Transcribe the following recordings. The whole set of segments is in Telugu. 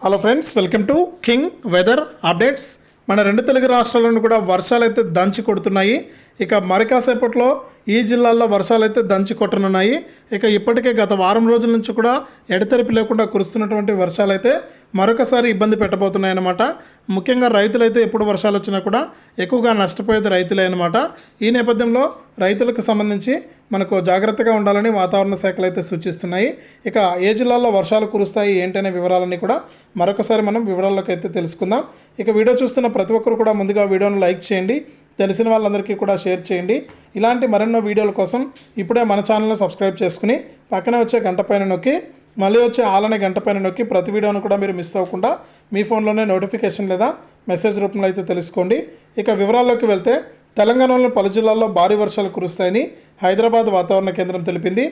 Hello friends, welcome to king weather updates. మన రెండు తెలుగు రాష్ట్రాలను కూడా వర్షాలు అయితే దంచి కొడుతున్నాయి. ఇక మరి కాసేపట్లో ఈ జిల్లాల్లో వర్షాలు అయితే దంచి కొట్టనున్నాయి. ఇక ఇప్పటికే గత వారం రోజుల నుంచి కూడా ఎడతెరిపి లేకుండా కురుస్తున్నటువంటి వర్షాలు అయితే మరొకసారి ఇబ్బంది పెట్టబోతున్నాయి అన్నమాట. ముఖ్యంగా రైతులైతే ఎప్పుడు వర్షాలు వచ్చినా కూడా ఎక్కువగా నష్టపోయేది రైతులే అన్నమాట. ఈ నేపథ్యంలో రైతులకు సంబంధించి మనకు జాగ్రత్తగా ఉండాలని వాతావరణ శాఖలు అయితే సూచిస్తున్నాయి. ఇక ఏ జిల్లాల్లో వర్షాలు కురుస్తాయి ఏంటనే వివరాలన్నీ కూడా మరొకసారి మనం వివరాల్లోకి అయితే తెలుసుకుందాం. ఇక వీడియో చూస్తున్న ప్రతి ఒక్కరు కూడా ముందుగా వీడియోను లైక్ చేయండి, తెలిసిన వాళ్ళందరికీ కూడా షేర్ చేయండి. ఇలాంటి మరెన్నో వీడియోల కోసం ఇప్పుడే మన ఛానల్ని సబ్స్క్రైబ్ చేసుకుని పక్కనే వచ్చే గంట పైన నొక్కి మళ్ళీ వచ్చే ఆలనే గంట పైన నొక్కి ప్రతి వీడియోను కూడా మీరు మిస్ అవ్వకుండా మీ ఫోన్లోనే నోటిఫికేషన్ లేదా మెసేజ్ రూపంలో అయితే తెలుసుకోండి. ఇక వివరాల్లోకి వెళ్తే తెలంగాణలోని పలు జిల్లాల్లో భారీ వర్షాలు కురుస్తాయని హైదరాబాద్ వాతావరణ కేంద్రం తెలిపింది.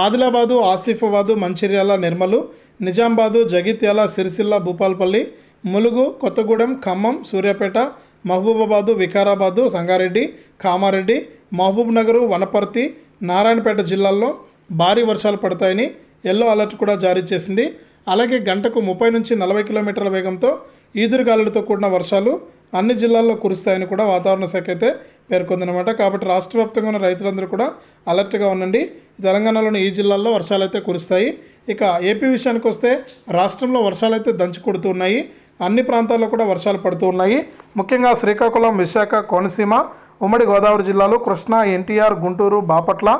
ఆదిలాబాదు, ఆసిఫాబాదు, మంచిర్యాల, నిర్మలు, నిజామాబాదు, జగిత్యాల, సిరిసిల్ల, భూపాల్పల్లి, ములుగు, కొత్తగూడెం, ఖమ్మం, సూర్యాపేట, మహబూబాబాదు, వికారాబాదు, సంగారెడ్డి, కామారెడ్డి, మహబూబ్ నగరు, వనపర్తి, నారాయణపేట జిల్లాల్లో భారీ వర్షాలు పడతాయని ఎల్లో అలర్ట్ కూడా జారీ చేసింది. అలాగే గంటకు 30 నుంచి 40 కిలోమీటర్ల వేగంతో ఈదురుగాలులతో కూడిన వర్షాలు అన్ని జిల్లాల్లో కురుస్తాయని కూడా వాతావరణ శాఖ అయితే పేర్కొందనమాట. కాబట్టి రాష్ట్ర వ్యాప్తంగా ఉన్న రైతులందరూ కూడా అలర్ట్గా ఉండండి. తెలంగాణలోని ఈ జిల్లాల్లో వర్షాలు అయితే కురుస్తాయి. ఇక ఏపీ విషయానికి వస్తే రాష్ట్రంలో వర్షాలు అయితే దంచి కొడుతున్నాయి. అన్ని ప్రాంతాల్లో కూడా వర్షాలు పడుతూ ఉన్నాయి. ముఖ్యంగా శ్రీకాకుళం, విశాఖ, కోనసీమ, ఉమ్మడి గోదావరి జిల్లాలు, కృష్ణా, ఎన్టీఆర్, గుంటూరు, బాపట్ల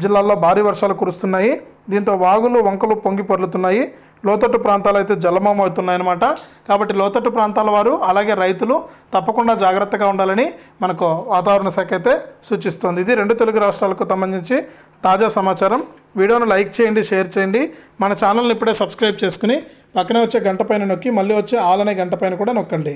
జిల్లాల్లో భారీ వర్షాలు కురుస్తున్నాయి. దీంతో వాగులు, వంకలు పొంగి పొర్లుతున్నాయి. లోతట్టు ప్రాంతాలు అయితే జలమయం అవుతున్నాయన్నమాట. కాబట్టి లోతట్టు ప్రాంతాల వారు అలాగే రైతులు తప్పకుండా జాగ్రత్తగా ఉండాలని మనకు వాతావరణ శాఖ అయితే సూచిస్తోంది. ఇది రెండు తెలుగు రాష్ట్రాలకు సంబంధించి తాజా సమాచారం. వీడియోను లైక్ చేయండి, షేర్ చేయండి. మన ఛానల్ని ఇప్పుడే సబ్స్క్రైబ్ చేసుకుని పక్కనే వచ్చే గంట పైన నొక్కి మళ్ళీ వచ్చే ఆల్ అనే గంట పైన కూడా నొక్కండి.